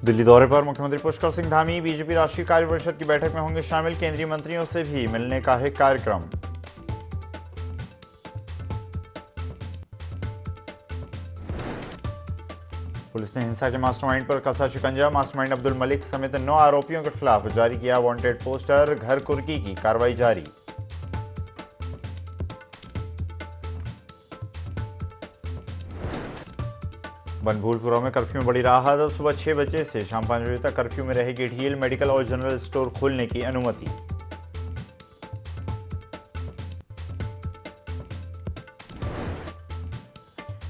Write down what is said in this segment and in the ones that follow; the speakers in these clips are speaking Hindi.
दिल्ली दौरे पर मुख्यमंत्री पुष्कर सिंह धामी बीजेपी राष्ट्रीय कार्य परिषद की बैठक में होंगे शामिल। केंद्रीय मंत्रियों से भी मिलने का है कार्यक्रम। पुलिस ने हिंसा के मास्टरमाइंड पर कसा शिकंजा। मास्टरमाइंड अब्दुल मलिक समेत 9 आरोपियों के खिलाफ जारी किया वांटेड पोस्टर। घर कुर्की की कार्रवाई जारी। बनभूलपुरा में कर्फ्यू में बड़ी राहत। सुबह 6 बजे से शाम 5 बजे तक कर्फ्यू में रहेगी ढील। मेडिकल और जनरल स्टोर खोलने की अनुमति।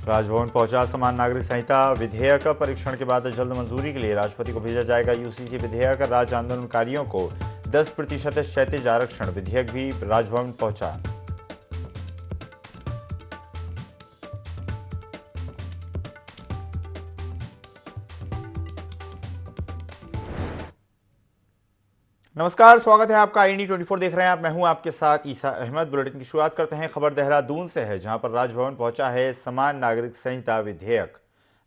राजभवन पहुंचा समान नागरिक संहिता विधेयक। परीक्षण के बाद जल्द मंजूरी के लिए राष्ट्रपति को भेजा जाएगा यूसीसी विधेयक। राज्य आंदोलनकारियों को 10% क्षैतिज आरक्षण विधेयक भी राजभवन पहुंचा। नमस्कार, स्वागत है आपका। IND 24 देख रहे हैं आप। मैं हूं आपके साथ ईसा अहमद। बुलेटिन की शुरुआत करते हैं खबर देहरादून से है, जहां पर राजभवन पहुंचा है समान नागरिक संहिता विधेयक।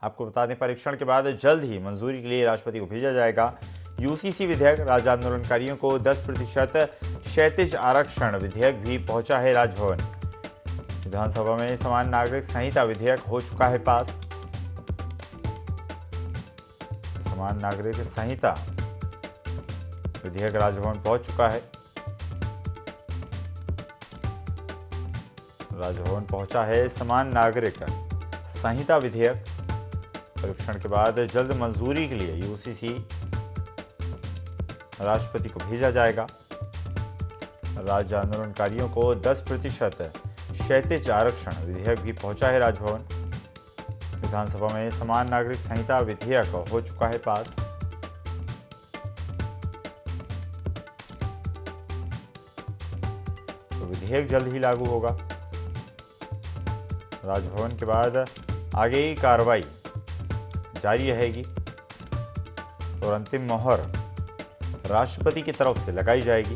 आपको बता दें, परीक्षण के बाद जल्द ही मंजूरी के लिए राष्ट्रपति को भेजा जाएगा यूसीसी विधेयक। राज्य आंदोलनकारियों को 10% क्षैतिज आरक्षण विधेयक भी पहुंचा है राजभवन। विधानसभा में समान नागरिक संहिता विधेयक हो चुका है पास। समान नागरिक संहिता विधेयक राजभवन पहुंच चुका है। राजभवन पहुंचा है समान नागरिक संहिता विधेयक। परीक्षण के बाद जल्द मंजूरी के लिए यूसीसी राष्ट्रपति को भेजा जाएगा। राज्य आंदोलनकारियों को 10% क्षैतिज आरक्षण विधेयक भी पहुंचा है राजभवन। विधानसभा में समान नागरिक संहिता विधेयक हो चुका है पास। विधेयक जल्द ही लागू होगा। राजभवन के बाद आगे की कार्रवाई जारी रहेगी और अंतिम मोहर राष्ट्रपति की तरफ से लगाई जाएगी।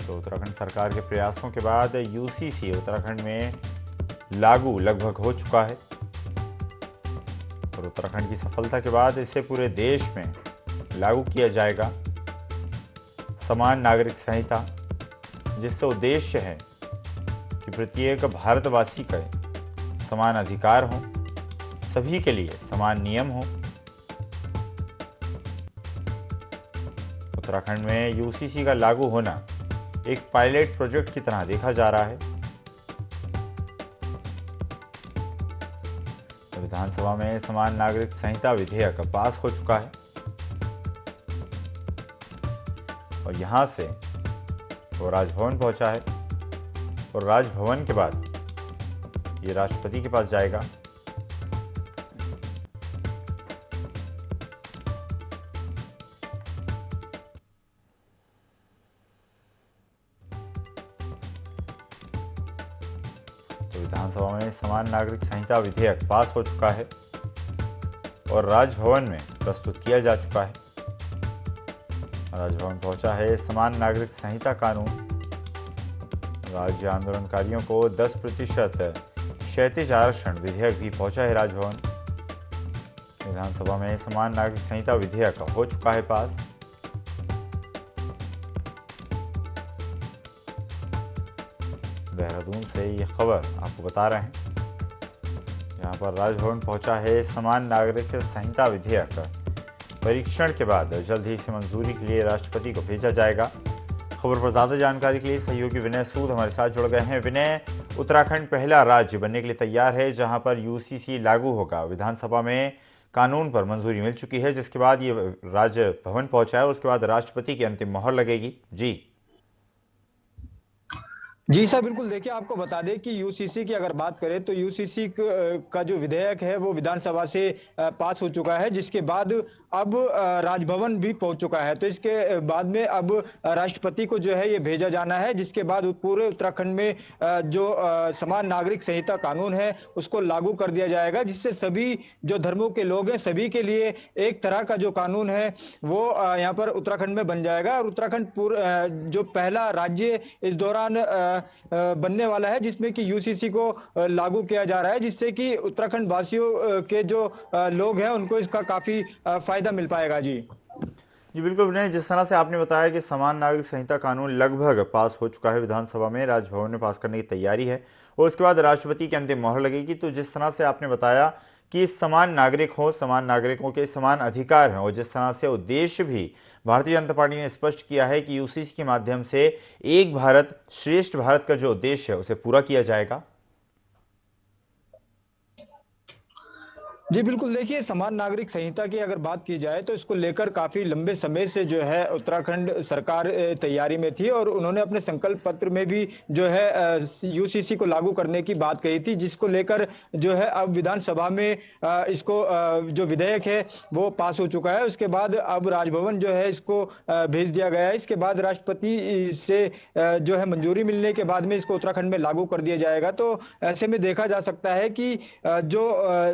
तो उत्तराखंड सरकार के प्रयासों के बाद यूसीसी उत्तराखंड में लागू लगभग हो चुका है और उत्तराखंड की सफलता के बाद इसे पूरे देश में लागू किया जाएगा समान नागरिक संहिता, जिससे उद्देश्य है कि प्रत्येक भारतवासी का समान अधिकार हो, सभी के लिए समान नियम हो। उत्तराखंड में यूसीसी का लागू होना एक पायलट प्रोजेक्ट की तरह देखा जा रहा है। विधानसभा में समान नागरिक संहिता विधेयक पास हो चुका है और यहां से वो राजभवन पहुंचा है और राजभवन के बाद ये राष्ट्रपति के पास जाएगा। तो विधानसभा में समान नागरिक संहिता विधेयक पास हो चुका है और राजभवन में प्रस्तुत किया जा चुका है। राजभवन पहुंचा है समान नागरिक संहिता कानून। राज्य आंदोलनकारियों को 10% क्षैतिज आरक्षण विधेयक भी पहुंचा है राजभवन। विधानसभा में समान नागरिक संहिता विधेयक हो चुका है पास। देहरादून से ये खबर आपको बता रहे हैं, जहां पर राजभवन पहुंचा है समान नागरिक संहिता विधेयक। परीक्षण के बाद जल्द ही इसे मंजूरी के लिए राष्ट्रपति को भेजा जाएगा। खबर पर ज्यादा जानकारी के लिए सहयोगी विनय सूद हमारे साथ जुड़ गए हैं। विनय, उत्तराखंड पहला राज्य बनने के लिए तैयार है जहां पर यूसीसी लागू होगा। विधानसभा में कानून पर मंजूरी मिल चुकी है, जिसके बाद ये राजभवन पहुंचा है और उसके बाद राष्ट्रपति की अंतिम मोहर लगेगी। जी सर, बिल्कुल। देखिए, आपको बता दें कि यूसीसी की अगर बात करें तो यूसीसी का जो विधेयक है वो विधानसभा से पास हो चुका है, जिसके बाद अब राजभवन भी पहुंच चुका है। तो इसके बाद में अब राष्ट्रपति को जो है ये भेजा जाना है, जिसके बाद पूरे उत्तराखंड में जो समान नागरिक संहिता कानून है उसको लागू कर दिया जाएगा, जिससे सभी जो धर्मों के लोग हैं सभी के लिए एक तरह का जो कानून है वो यहाँ पर उत्तराखंड में बन जाएगा। और उत्तराखंड जो पहला राज्य इस दौरान बनने वाला है, जिसमें कि यूसीसी को लागू किया जा रहा है, जिससे कि उत्तराखंड वासियों के जो लोग हैं उनको इसका काफी फायदा मिल पाएगा जी। जी बिल्कुल विनय, जिस तरह से आपने बताया कि समान नागरिक संहिता कानून लगभग पास हो चुका है विधानसभा में, राजभवन में पास करने की तैयारी है और उसके बाद राष्ट्रपति की अंतिम मोहर लगेगी। तो जिस तरह से आपने बताया कि समान नागरिक हो, समान नागरिकों के समान अधिकार हैं और जिस तरह से उद्देश्य भी भारतीय जनता पार्टी ने स्पष्ट किया है कि यूसीसी के माध्यम से एक भारत श्रेष्ठ भारत का जो उद्देश्य है उसे पूरा किया जाएगा। जी बिल्कुल, देखिए समान नागरिक संहिता की अगर बात की जाए तो इसको लेकर काफी लंबे समय से जो है उत्तराखंड सरकार तैयारी में थी और उन्होंने अपने संकल्प पत्र में भी जो है यूसीसी को लागू करने की बात कही थी, जिसको लेकर जो है अब विधानसभा में इसको जो विधेयक है वो पास हो चुका है। उसके बाद अब राजभवन जो है इसको भेज दिया गया है। इसके बाद राष्ट्रपति से जो है मंजूरी मिलने के बाद में इसको उत्तराखंड में लागू कर दिया जाएगा। तो ऐसे में देखा जा सकता है कि जो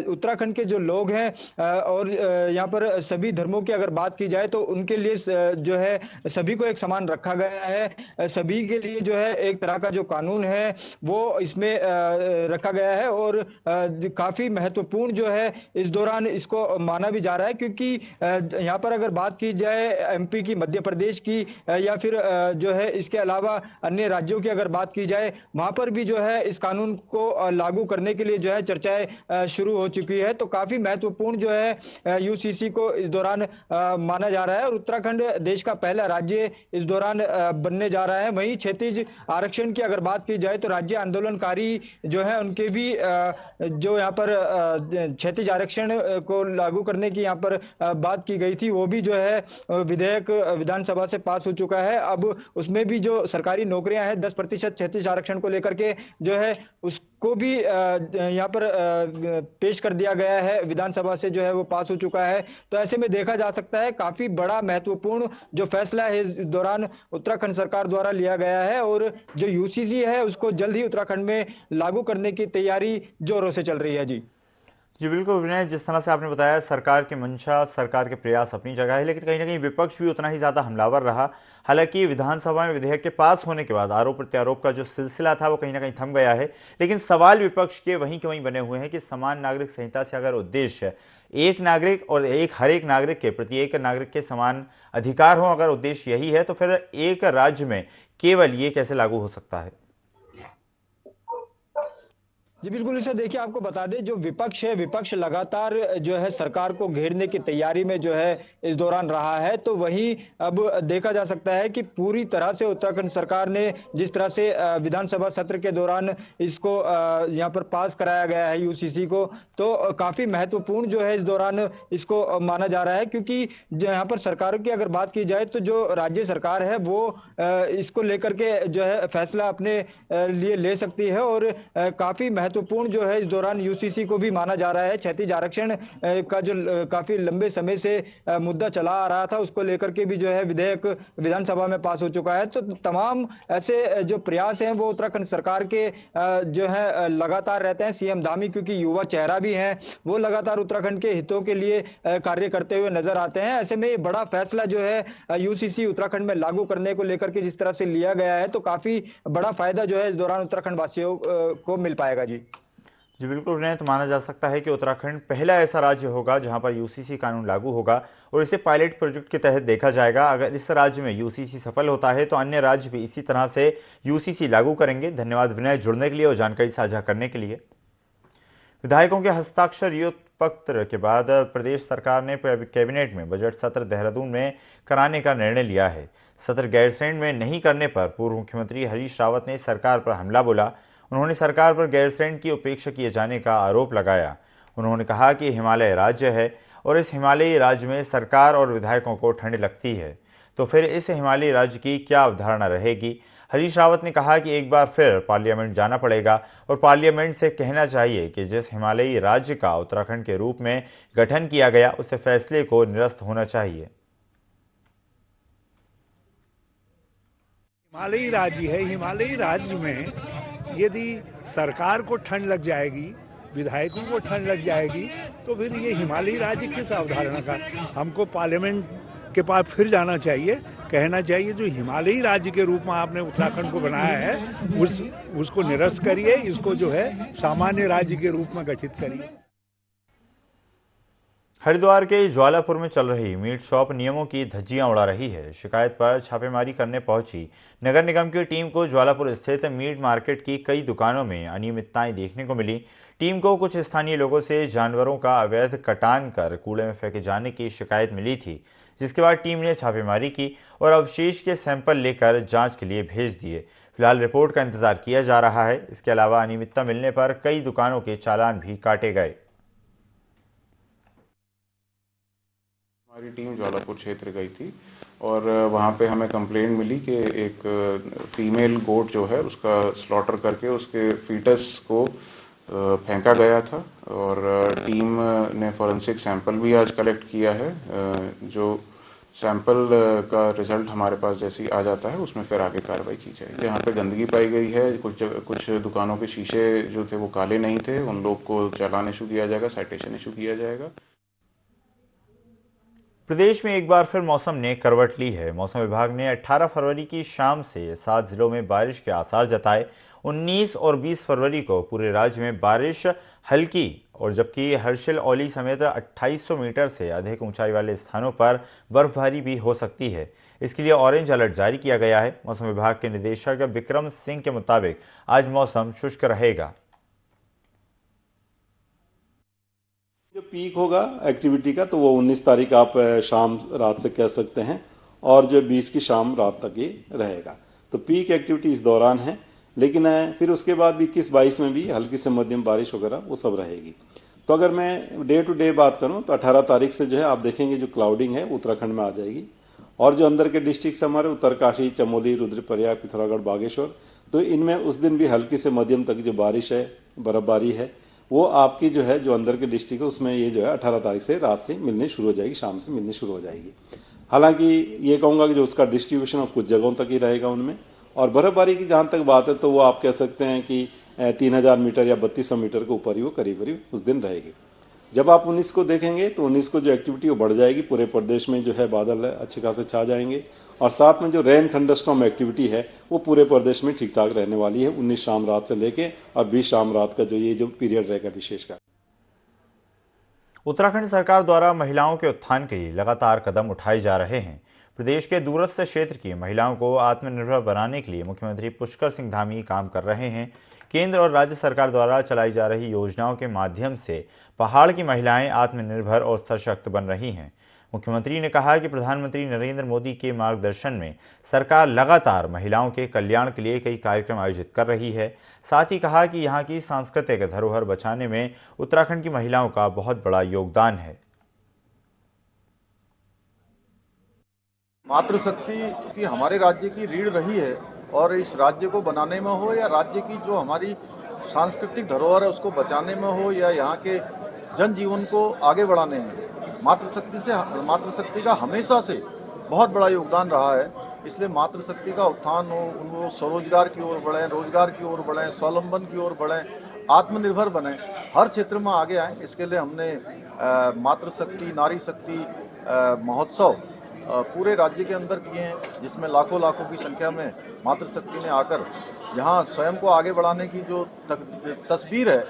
उत्तराखंड जो लोग हैं और यहाँ पर सभी धर्मों की अगर बात की जाए तो उनके लिए जो है सभी को एक समान रखा गया है। सभी के लिए जो है एक तरह का जो कानून है वो इसमें रखा गया है और काफी महत्वपूर्ण जो है इस दौरान इसको माना भी जा रहा है, क्योंकि यहाँ पर अगर बात की जाए एमपी की, मध्य प्रदेश की या फिर जो है इसके अलावा अन्य राज्यों की अगर बात की जाए, वहां पर भी जो है इस कानून को लागू करने के लिए जो है चर्चाएं शुरू हो चुकी है। तो काफी महत्वपूर्ण जो है यूसीसी को इस दौरान माना जा रहा है और उत्तराखंड देश का पहला राज्य इस दौरान बनने जा रहा है। वहीं क्षैतिज आरक्षण की अगर बात की जाए तो राज्य आंदोलनकारी जो है उनके भी जो यहाँ पर क्षैतिज आरक्षण को लागू करने की यहाँ पर बात की गई थी, वो भी जो है विधेयक विधानसभा से पास हो चुका है। अब उसमें भी जो सरकारी नौकरियां हैं 10% क्षैतिज आरक्षण को लेकर के जो है उसको भी यहाँ पर पेश कर दिया गया है, विधानसभा से जो है वो पास हो चुका है। तो ऐसे में देखा जा सकता है काफी बड़ा महत्वपूर्ण जो फैसला है इस दौरान उत्तराखंड सरकार द्वारा लिया गया है और जो यूसीसी है उसको जल्द ही उत्तराखंड में लागू करने की तैयारी जोरों से चल रही है। जी जी बिल्कुल विनय, जिस तरह से आपने बताया सरकार की मंशा, सरकार के प्रयास अपनी जगह है, लेकिन कहीं ना कहीं विपक्ष भी उतना ही ज़्यादा हमलावर रहा। हालांकि विधानसभा में विधेयक के पास होने के बाद आरोप प्रत्यारोप का जो सिलसिला था वो कहीं ना कहीं थम गया है, लेकिन सवाल विपक्ष के वहीं के वहीं बने हुए हैं कि समान नागरिक संहिता से अगर उद्देश्य एक नागरिक और हर एक नागरिक के प्रति एक नागरिक के समान अधिकार हो, अगर उद्देश्य यही है तो फिर एक राज्य में केवल ये कैसे लागू हो सकता है? जी बिल्कुल, इसे देखिए आपको बता दें जो विपक्ष है, विपक्ष लगातार जो है सरकार को घेरने की तैयारी में जो है इस दौरान रहा है। तो वहीं अब देखा जा सकता है कि पूरी तरह से उत्तराखंड सरकार ने जिस तरह से विधानसभा सत्र के दौरान इसको यहाँ पर पास कराया गया है यूसीसी को, तो काफी महत्वपूर्ण जो है इस दौरान इसको माना जा रहा है, क्योंकि यहाँ पर सरकारों की अगर बात की जाए तो जो राज्य सरकार है वो इसको लेकर के जो है फैसला अपने लिए ले सकती है और काफी महत्वपूर्ण जो है इस दौरान यूसीसी को भी माना जा रहा है। क्षैतिज आरक्षण का जो काफी लंबे समय से मुद्दा चला आ रहा था उसको लेकर के भी जो है विधेयक विधानसभा में पास हो चुका है। तो तमाम ऐसे जो प्रयास हैं वो उत्तराखंड सरकार के जो है लगातार रहते हैं। सीएम धामी क्योंकि युवा चेहरा भी हैं, वो लगातार उत्तराखंड के हितों के लिए कार्य करते हुए नजर आते हैं। ऐसे में ये बड़ा फैसला जो है यूसीसी उत्तराखंड में लागू करने को लेकर के जिस तरह से लिया गया है, तो काफी बड़ा फायदा जो है इस दौरान उत्तराखंड वासियों को मिल पाएगा। जी बिल्कुल विनय, तो माना जा सकता है कि उत्तराखंड पहला ऐसा राज्य होगा जहां पर यूसीसी कानून लागू होगा और इसे पायलट प्रोजेक्ट के तहत देखा जाएगा। अगर इस राज्य में यूसीसी सफल होता है तो अन्य राज्य भी इसी तरह से यूसीसी लागू करेंगे। धन्यवाद विनय, जुड़ने के लिए और जानकारी साझा करने के लिए। विधायकों के हस्ताक्षर युक्त पत्र के बाद प्रदेश सरकार ने कैबिनेट में बजट सत्र देहरादून में कराने का निर्णय लिया है। सत्र गैरसैंण में नहीं करने पर पूर्व मुख्यमंत्री हरीश रावत ने सरकार पर हमला बोला। उन्होंने सरकार पर गैरसैंण की उपेक्षा किए जाने का आरोप लगाया। उन्होंने कहा कि हिमालय राज्य है और इस हिमालयी राज्य में सरकार और विधायकों को ठंड लगती है, तो फिर इस हिमालयी राज्य की क्या अवधारणा रहेगी। हरीश रावत ने कहा कि एक बार फिर पार्लियामेंट जाना पड़ेगा और पार्लियामेंट से कहना चाहिए कि जिस हिमालयी राज्य का उत्तराखंड के रूप में गठन किया गया उसे फैसले को निरस्त होना चाहिए। हिमालयी राज्य है, हिमालयी राज्य में यदि सरकार को ठंड लग जाएगी, विधायकों को ठंड लग जाएगी, तो फिर ये हिमालयी राज्य किस अवधारणा का। हमको पार्लियामेंट के पास फिर जाना चाहिए कहना चाहिए जो हिमालयी राज्य के रूप में आपने उत्तराखंड को बनाया है उसको निरस्त करिए, इसको जो है सामान्य राज्य के रूप में गठित करिए। हरिद्वार के ज्वालापुर में चल रही मीट शॉप नियमों की धज्जियां उड़ा रही है। शिकायत पर छापेमारी करने पहुंची नगर निगम की टीम को ज्वालापुर स्थित मीट मार्केट की कई दुकानों में अनियमितताएं देखने को मिली। टीम को कुछ स्थानीय लोगों से जानवरों का अवैध कटान कर कूड़े में फेंके जाने की शिकायत मिली थी, जिसके बाद टीम ने छापेमारी की और अवशेष के सैंपल लेकर जांच के लिए भेज दिए। फिलहाल रिपोर्ट का इंतजार किया जा रहा है। इसके अलावा अनियमितता मिलने पर कई दुकानों के चालान भी काटे गए। हमारी टीम ज्वालापुर क्षेत्र गई थी और वहाँ पे हमें कंप्लेंट मिली कि एक फीमेल गोट जो है उसका स्लॉटर करके उसके फीटस को फेंका गया था और टीम ने फॉरेंसिक सैंपल भी आज कलेक्ट किया है। जो सैंपल का रिजल्ट हमारे पास जैसे ही आ जाता है उसमें फिर आगे कार्रवाई की जाएगी। यहाँ पे गंदगी पाई गई है, कुछ दुकानों के शीशे जो थे वो काले नहीं थे, उन लोग को चालान इशू किया जाएगा, साइटेशन इशू किया जाएगा। प्रदेश में एक बार फिर मौसम ने करवट ली है। मौसम विभाग ने 18 फरवरी की शाम से 7 जिलों में बारिश के आसार जताए। 19 और 20 फरवरी को पूरे राज्य में बारिश हल्की और जबकि हर्षिल औली समेत 2800 मीटर से अधिक ऊंचाई वाले स्थानों पर बर्फबारी भी हो सकती है। इसके लिए ऑरेंज अलर्ट जारी किया गया है। मौसम विभाग के निदेशक विक्रम सिंह के मुताबिक आज मौसम शुष्क रहेगा। जो पीक होगा एक्टिविटी का तो वो 19 तारीख आप शाम रात से कह सकते हैं और जो 20 की शाम रात तक ही रहेगा। तो पीक एक्टिविटी इस दौरान है, लेकिन फिर उसके बाद 21-22 में भी हल्की से मध्यम बारिश वगैरह वो सब रहेगी। तो अगर मैं डे टू डे बात करूं तो 18 तारीख से जो है आप देखेंगे जो क्लाउडिंग है उत्तराखंड में आ जाएगी और जो अंदर के डिस्ट्रिक्ट हमारे उत्तरकाशी, चमोली, रुद्रप्रयाग, पिथौरागढ़, बागेश्वर, तो इनमें उस दिन भी हल्की से मध्यम तक जो बारिश है, बर्फबारी है, वो आपकी जो है जो अंदर के डिस्ट्रिक्ट है उसमें ये जो है 18 तारीख से रात से मिलने शुरू हो जाएगी, शाम से मिलने शुरू हो जाएगी। हालांकि ये कहूंगा कि जो उसका डिस्ट्रीब्यूशन कुछ जगहों तक ही रहेगा उनमें। और बर्फबारी की जहां तक बात है तो वो आप कह सकते हैं कि 3000 मीटर या 3200 मीटर के ऊपर ही वो करीब उस दिन रहेगी। जब आप 19 को देखेंगे तो 19 को जो एक्टिविटी वो बढ़ जाएगी, पूरे प्रदेश में जो है बादल अच्छे खासे छा जाएंगे और साथ में जो रेन थंडरस्टॉर्म एक्टिविटी है वो पूरे प्रदेश में ठीक ठाक रहने वाली है 19 शाम रात से लेके और 20 शाम रात का जो ये जो पीरियड रहेगा विशेषकर। उत्तराखंड सरकार द्वारा महिलाओं के उत्थान के लिए लगातार कदम उठाए जा रहे हैं। प्रदेश के दूरस्थ क्षेत्र की महिलाओं को आत्मनिर्भर बनाने के लिए मुख्यमंत्री पुष्कर सिंह धामी काम कर रहे हैं। केंद्र और राज्य सरकार द्वारा चलाई जा रही योजनाओं के माध्यम से पहाड़ की महिलाएं आत्मनिर्भर और सशक्त बन रही हैं। मुख्यमंत्री ने कहा कि प्रधानमंत्री नरेंद्र मोदी के मार्गदर्शन में सरकार लगातार महिलाओं के कल्याण के लिए कई कार्यक्रम आयोजित कर रही है। साथ ही कहा कि यहाँ की सांस्कृतिक धरोहर बचाने में उत्तराखंड की महिलाओं का बहुत बड़ा योगदान है। मातृशक्ति की हमारे राज्य की रीढ़ रही है और इस राज्य को बनाने में हो या राज्य की जो हमारी सांस्कृतिक धरोहर है उसको बचाने में हो या यहाँ के जनजीवन को आगे बढ़ाने में, मातृशक्ति का हमेशा से बहुत बड़ा योगदान रहा है। इसलिए मातृशक्ति का उत्थान हो, उनको स्वरोजगार की ओर बढ़ें, रोजगार की ओर बढ़ें, स्वावलंबन की ओर बढ़ें, आत्मनिर्भर बने, हर क्षेत्र में आगे आएँ। इसके लिए हमने मातृशक्ति, नारी शक्ति महोत्सव पूरे राज्य के अंदर किए हैं, जिसमें लाखों की संख्या में मातृशक्ति ने आकर यहाँ स्वयं को आगे बढ़ाने की जो तस्वीर है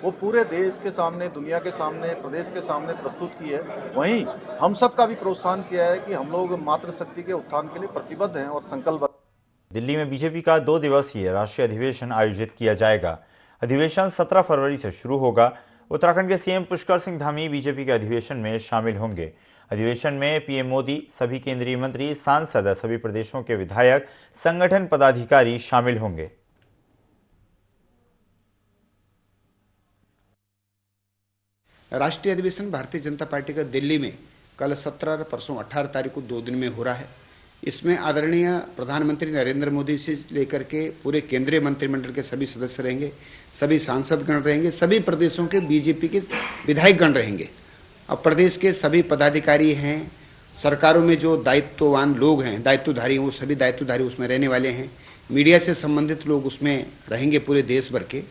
वो पूरे देश के सामने, दुनिया के सामने, प्रदेश के सामने प्रस्तुत की है। वहीं हम सब का भी प्रोत्साहन किया है कि हम लोग मातृशक्ति के उत्थान के लिए प्रतिबद्ध हैं और संकल्पबद्ध। दिल्ली में बीजेपी का 2 दिवसीय राष्ट्रीय अधिवेशन आयोजित किया जाएगा। अधिवेशन 17 फरवरी से शुरू होगा। उत्तराखंड के सीएम पुष्कर सिंह धामी बीजेपी के अधिवेशन में शामिल होंगे। अधिवेशन में पीएम मोदी, सभी केंद्रीय मंत्री, सांसद, सभी प्रदेशों के विधायक, संगठन पदाधिकारी शामिल होंगे। राष्ट्रीय अधिवेशन भारतीय जनता पार्टी का दिल्ली में कल 17 परसों 18 तारीख को 2 दिन में हो रहा है। इसमें आदरणीय प्रधानमंत्री नरेंद्र मोदी से लेकर के पूरे केंद्रीय मंत्रिमंडल के सभी सदस्य रहेंगे, सभी सांसदगण रहेंगे, सभी प्रदेशों के बीजेपी के विधायकगण रहेंगे। अब प्रदेश के सभी पदाधिकारी हैं, सरकारों में जो दायित्ववान लोग हैं, दायित्वधारी, वो सभी दायित्वधारी उसमें रहने वाले हैं। मीडिया से संबंधित लोग उसमें रहेंगे पूरे देश भर के,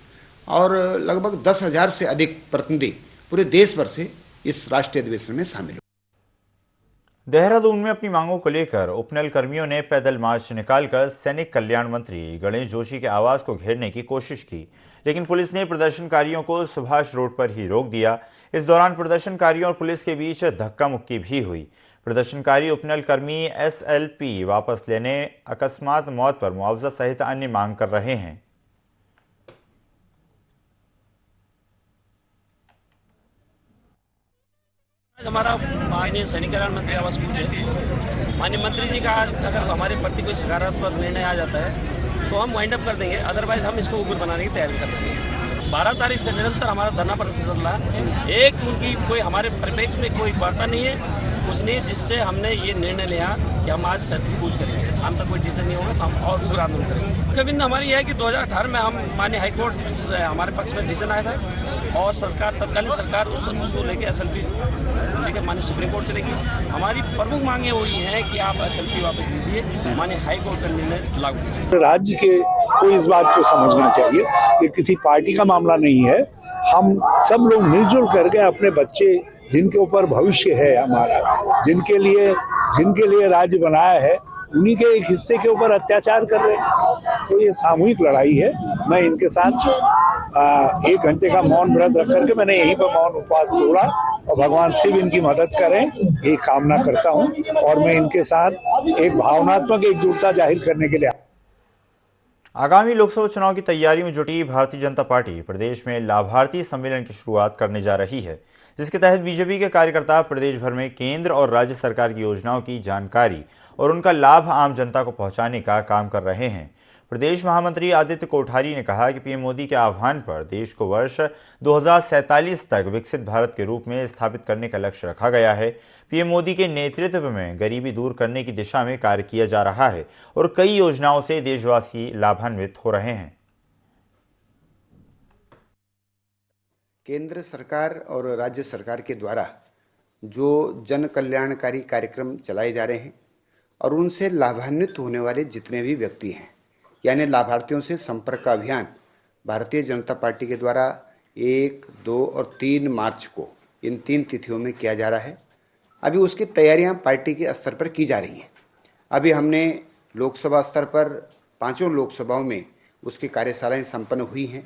और लगभग 10,000 से अधिक प्रतिनिधि पूरे देश भर से इस राष्ट्रीय अधिवेशन में शामिल हो। देहरादून में अपनी मांगों को लेकर उपनल कर्मियों ने पैदल मार्च निकालकर सैनिक कल्याण मंत्री गणेश जोशी के आवास को घेरने की कोशिश की, लेकिन पुलिस ने प्रदर्शनकारियों को सुभाष रोड पर ही रोक दिया। इस दौरान प्रदर्शनकारियों और पुलिस के बीच धक्का मुक्की भी हुई। प्रदर्शनकारी उपनल कर्मी SLP वापस लेने, अकस्मात मौत पर मुआवजा सहित अन्य मांग कर रहे हैं। हमारा माननीय सैनिक कल्याण मंत्री आवास पूछ है। माननीय मंत्री जी का अगर हमारे प्रति कोई सकारात्मक निर्णय आ जाता है तो हम वाइंड अप कर देंगे, अदरवाइज हम इसको उग्र बनाने की तैयारी कर रहे हैं। 12 तारीख से निरंतर हमारा धरना प्रदर्शन चल रहा है। एक उनकी कोई हमारे परिप्रेक्ष्य में कोई वार्ता नहीं है कुछ नहीं, जिससे हमने ये निर्णय लिया कि हम आज सैनिक कूच करेंगे। शाम तक कोई डिसीजन नहीं होगा तो हम और उग्र आंदोलन करेंगे। मुख्य बिंदु हमारी यह है कि 2018 में हम माननीय हाईकोर्ट से हमारे पक्ष में डिसीजन आया था और सरकार तत्कालीन सरकार उसको लेकर SLP लेकर माननीय सुप्रीम कोर्ट चलेगी। हमारी प्रमुख मांगे वही है कि आप SLP वापस लीजिए, माननीय हाईकोर्ट का निर्णय लागू कीजिए। राज्य के को इस बात को समझना चाहिए कि किसी पार्टी का मामला नहीं है। हम सब लोग मिलजुल करके अपने बच्चे जिनके ऊपर भविष्य है हमारा, जिनके लिए राज्य बनाया है, उन्हीं के एक हिस्से के ऊपर अत्याचार कर रहे हैं। तो ये सामूहिक लड़ाई है। मैं इनके साथ 1 घंटे का मौन व्रत रख करके मैंने यहीं पर मौन उपवास तोड़ा और भगवान शिव इनकी मदद करें, ये कामना करता हूं। और मैं इनके साथ एक भावनात्मक एकजुटता जाहिर करने के लिए आगामी लोकसभा चुनाव की तैयारी में जुटी भारतीय जनता पार्टी प्रदेश में लाभार्थी सम्मेलन की शुरुआत करने जा रही है, जिसके तहत बीजेपी के कार्यकर्ता प्रदेश भर में केंद्र और राज्य सरकार की योजनाओं की जानकारी और उनका लाभ आम जनता को पहुंचाने का काम कर रहे हैं। प्रदेश महामंत्री आदित्य कोठारी ने कहा कि पीएम मोदी के आह्वान पर देश को वर्ष 2047 तक विकसित भारत के रूप में स्थापित करने का लक्ष्य रखा गया है। पीएम मोदी के नेतृत्व में गरीबी दूर करने की दिशा में कार्य किया जा रहा है और कई योजनाओं से देशवासी लाभान्वित हो रहे हैं। केंद्र सरकार और राज्य सरकार के द्वारा जो जन कल्याणकारी कार्यक्रम चलाए जा रहे हैं और उनसे लाभान्वित होने वाले जितने भी व्यक्ति हैं, यानी लाभार्थियों से संपर्क का अभियान भारतीय जनता पार्टी के द्वारा 1, 2 और 3 मार्च को इन 3 तिथियों में किया जा रहा है। अभी उसकी तैयारियां पार्टी के स्तर पर की जा रही हैं। अभी हमने लोकसभा स्तर पर 5 लोकसभाओं में उसकी कार्यशालाएं संपन्न हुई हैं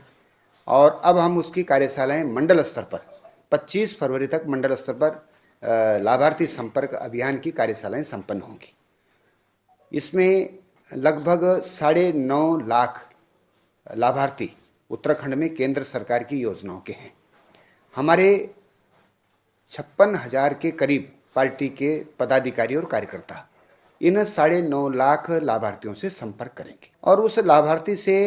और अब हम उसकी कार्यशालाएं मंडल स्तर पर 25 फरवरी तक मंडल स्तर पर लाभार्थी संपर्क अभियान की कार्यशालाएं संपन्न होंगी। इसमें लगभग 9.5 लाख लाभार्थी उत्तराखंड में केंद्र सरकार की योजनाओं के हैं। हमारे 56,000 के करीब पार्टी के पदाधिकारी और कार्यकर्ता इन 9.5 लाख लाभार्थियों से संपर्क करेंगे और उस लाभार्थी से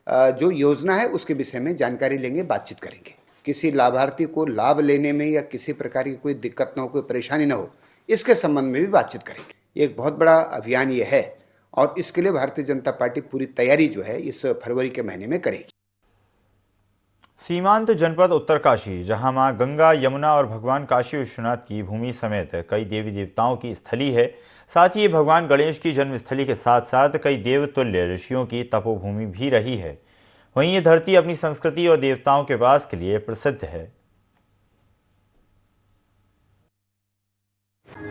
जो योजना है उसके विषय में जानकारी लेंगे, बातचीत करेंगे। किसी लाभार्थी को लाभ लेने में या किसी प्रकार की कोई दिक्कत न हो, कोई परेशानी न हो, इसके संबंध में भी बातचीत करेंगे। एक बहुत बड़ा अभियान ये है और इसके लिए भारतीय जनता पार्टी पूरी तैयारी जो है इस फरवरी के महीने में करेगी। सीमांत जनपद उत्तरकाशी, जहां मां गंगा, यमुना और भगवान काशी विश्वनाथ की भूमि समेत कई देवी देवताओं की स्थली है। साथ ही ये भगवान गणेश की जन्मस्थली के साथ साथ कई देवतुल्य ऋषियों की तपोभूमि भी रही है। वहीं ये धरती अपनी संस्कृति और देवताओं के वास के लिए प्रसिद्ध है।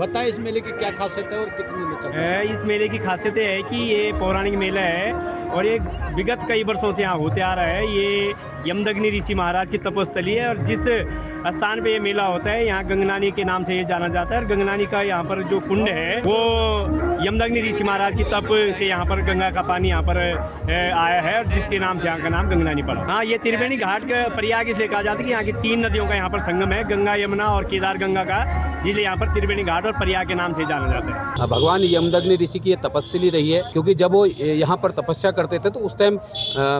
बताइए इस मेले की क्या खासियत है और कितने में चलता है? इस मेले की खासियत है कि ये पौराणिक मेला है और ये विगत कई वर्षों से यहाँ होते आ रहा है। ये यमदग्नि ऋषि महाराज की तपस्थली है और जिस स्थान पे ये मेला होता है यहाँ गंगनानी के नाम से ये जाना जाता है। और गंगनानी का यहाँ पर जो कुंड है वो यमदग्नि ऋषि महाराज की तप से यहाँ पर गंगा का पानी यहाँ पर आया है और जिसके नाम से यहाँ का नाम गंगनानी पड़ा। हाँ, ये त्रिवेणी घाट का प्रयाग इसलिए कहा जाता है कि यहाँ की 3 नदियों का यहाँ पर संगम है, गंगा, यमुना और केदार गंगा का, जिसलिए यहाँ पर त्रिवेणी घाट और प्रयाग के नाम से जाना जाता है। भगवान यमदग्नि ऋषि की ये तपस्थली रही है, क्योंकि जब वो यहाँ पर तपस्या करते थे तो उस टाइम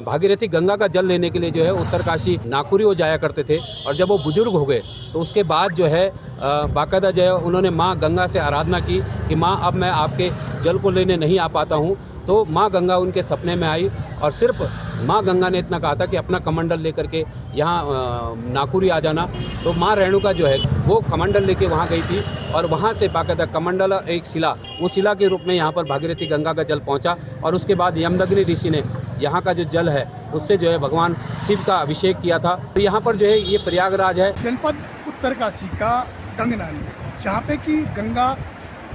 भागीरथी गंगा का जल लेने के लिए जो है उत्तरकाशी नाकुरी वो जाया करते थे। और जब वो बुजुर्ग हो गए तो उसके बाद जो है बाकायदा जो है उन्होंने माँ गंगा से आराधना की कि माँ अब मैं आपके जल को लेने नहीं आ पाता हूँ। तो माँ गंगा उनके सपने में आई और सिर्फ माँ गंगा ने इतना कहा था कि अपना कमंडल लेकर के यहाँ नाकुरी आ जाना। तो माँ रेणुका जो है वो कमंडल लेके वहाँ गई थी और वहाँ से बाकायदा कमंडल और एक शिला, वो शिला के रूप में यहाँ पर भागीरथी गंगा का जल पहुँचा और उसके बाद यमदग्नि ऋषि ने यहाँ का जो जल है उससे जो है भगवान शिव का अभिषेक किया था। तो यहाँ पर जो है ये प्रयागराज है। जनपद उत्तरकाशी का गंगनानी, जहाँ पे कि गंगा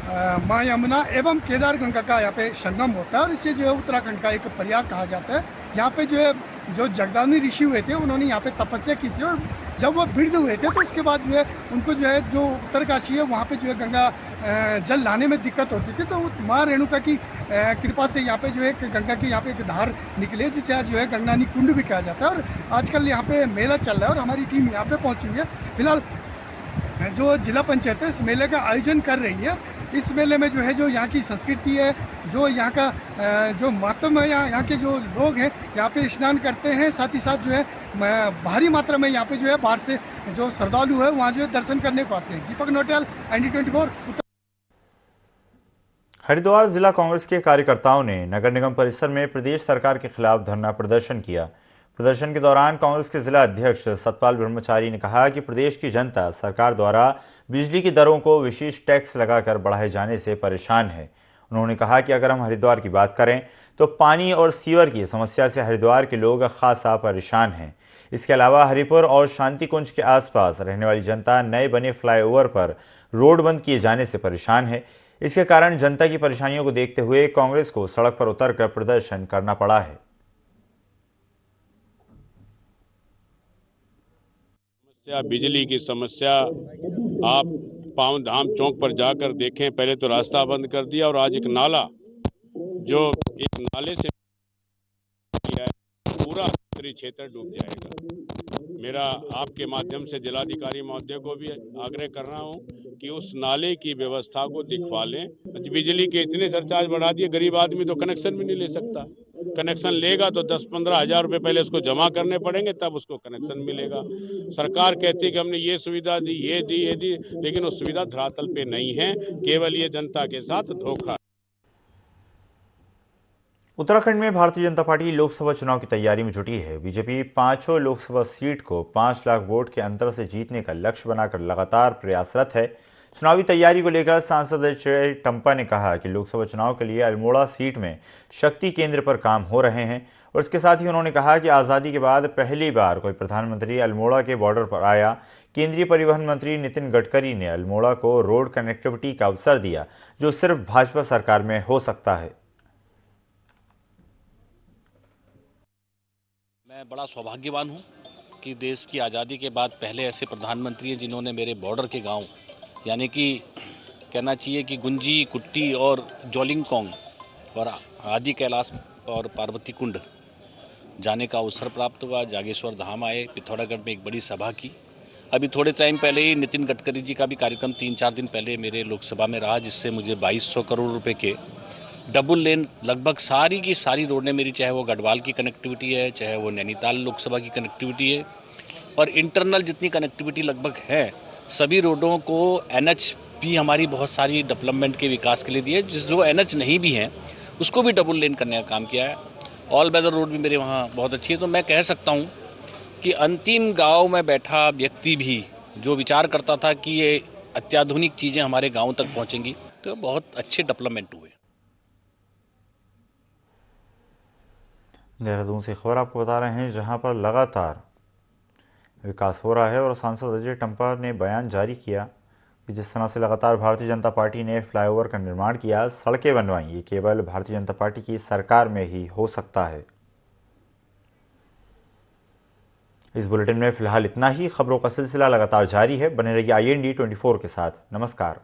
माँ यमुना एवं केदार गंगा का यहाँ पे संगम होता है और इसे जो है उत्तराखंड का एक प्रयाग कहा जाता है। यहाँ पे जो जगदानी ऋषि हुए थे उन्होंने यहाँ पे तपस्या की थी और जब वो वृद्ध हुए थे तो उसके बाद जो है उनको जो है जो उत्तरकाशी है वहाँ पे जो है गंगा जल लाने में दिक्कत होती थी, तो माँ रेणुका की कृपा से यहाँ पे जो है गंगा की यहाँ पे एक धार निकली है जिसे आज जो है गंगानी कुंड भी कहा जाता है। और आजकल यहाँ पे मेला चल रहा है और हमारी टीम यहाँ पे पहुँची हुई है। फिलहाल जो जिला पंचायत है इस मेले का आयोजन कर रही है। इस मेले में जो है जो यहाँ की संस्कृति है, जो यहाँ का जो महत्व है, यहाँ के जो लोग हैं यहाँ पे स्नान करते हैं, साथ ही साथ जो है भारी मात्रा में यहाँ पे जो है बाहर से जो श्रद्धालु है वहाँ जो है दर्शन करने को आते हैं। दीपक नोटियाल, ND24। हरिद्वार जिला कांग्रेस के कार्यकर्ताओं ने नगर निगम परिसर में प्रदेश सरकार के खिलाफ धरना प्रदर्शन किया। प्रदर्शन के दौरान कांग्रेस के जिला अध्यक्ष सतपाल ब्रह्मचारी ने कहा कि प्रदेश की जनता सरकार द्वारा बिजली की दरों को विशेष टैक्स लगाकर बढ़ाए जाने से परेशान है। उन्होंने कहा कि अगर हम हरिद्वार की बात करें तो पानी और सीवर की समस्या से हरिद्वार के लोग खासा परेशान हैं। इसके अलावा हरिपुर और शांति कुंज के आसपास रहने वाली जनता नए बने फ्लाईओवर पर रोड बंद किए जाने से परेशान है। इसके कारण जनता की परेशानियों को देखते हुए कांग्रेस को सड़क पर उतरकर प्रदर्शन करना पड़ा है। बिजली की समस्या आप पावन धाम चौक पर जाकर देखें, पहले तो रास्ता बंद कर दिया और आज एक नाला जो एक नाले से किया है पूरा उत्तरी क्षेत्र डूब जाएगा। मेरा आपके माध्यम से जिलाधिकारी महोदय को भी आग्रह कर रहा हूं कि उस नाले की व्यवस्था को दिखवा लें। बिजली के इतने सरचार्ज बढ़ा दिए, गरीब आदमी तो कनेक्शन भी नहीं ले सकता। कनेक्शन लेगा तो 10-15 हज़ार रुपये पहले उसको जमा करने पड़ेंगे, तब उसको कनेक्शन मिलेगा। सरकार कहती है कि हमने ये सुविधा दी, ये दी, लेकिन वो सुविधा धरातल पे नहीं है, केवल ये जनता के साथ धोखा। उत्तराखंड में भारतीय जनता पार्टी लोकसभा चुनाव की तैयारी में जुटी है। बीजेपी 5 लोकसभा सीट को 5 लाख वोट के अंतर से जीतने का लक्ष्य बनाकर लगातार प्रयासरत है। चुनावी तैयारी को लेकर सांसद अजय टम्पा ने कहा कि लोकसभा चुनाव के लिए अल्मोड़ा सीट में शक्ति केंद्र पर काम हो रहे हैं और इसके साथ ही उन्होंने कहा कि आज़ादी के बाद पहली बार कोई प्रधानमंत्री अल्मोड़ा के बॉर्डर पर आया। केंद्रीय परिवहन मंत्री नितिन गडकरी ने अल्मोड़ा को रोड कनेक्टिविटी का अवसर दिया, जो सिर्फ भाजपा सरकार में हो सकता है। मैं बड़ा सौभाग्यवान हूँ कि देश की आज़ादी के बाद पहले ऐसे प्रधानमंत्री हैं जिन्होंने मेरे बॉर्डर के गांव यानी कि कहना चाहिए कि गुंजी, कुट्टी और जोलिंगकोंग और आदि कैलाश और पार्वती कुंड जाने का अवसर प्राप्त हुआ। जागेश्वर धाम आए, पिथौरागढ़ में एक बड़ी सभा की। अभी थोड़े टाइम पहले ही नितिन गडकरी जी का भी कार्यक्रम 3-4 दिन पहले मेरे लोकसभा में रहा, जिससे मुझे 2200 करोड़ रुपए के डबल लेन लगभग सारी की सारी रोडें मेरी, चाहे वो गढ़वाल की कनेक्टिविटी है, चाहे वो नैनीताल लोकसभा की कनेक्टिविटी है और इंटरनल जितनी कनेक्टिविटी लगभग है, सभी रोडों को NH भी हमारी बहुत सारी डेवलपमेंट के विकास के लिए दी है। जो NH नहीं भी हैं उसको भी डबल लेन करने का काम किया है। ऑल वेदर रोड भी मेरे वहाँ बहुत अच्छी है। तो मैं कह सकता हूँ कि अंतिम गांव में बैठा व्यक्ति भी जो विचार करता था कि ये अत्याधुनिक चीज़ें हमारे गांव तक पहुँचेंगी, तो बहुत अच्छे डेवलपमेंट हुए। देहरादून से खबर आपको बता रहे हैं, जहां पर लगातार विकास हो रहा है और सांसद अजय टम्पा ने बयान जारी किया कि जिस तरह से लगातार भारतीय जनता पार्टी ने फ्लाईओवर का निर्माण किया, सड़कें बनवाई, ये केवल भारतीय जनता पार्टी की सरकार में ही हो सकता है। इस बुलेटिन में फिलहाल इतना ही। खबरों का सिलसिला लगातार जारी है। बने रहिए IND24 के साथ। नमस्कार।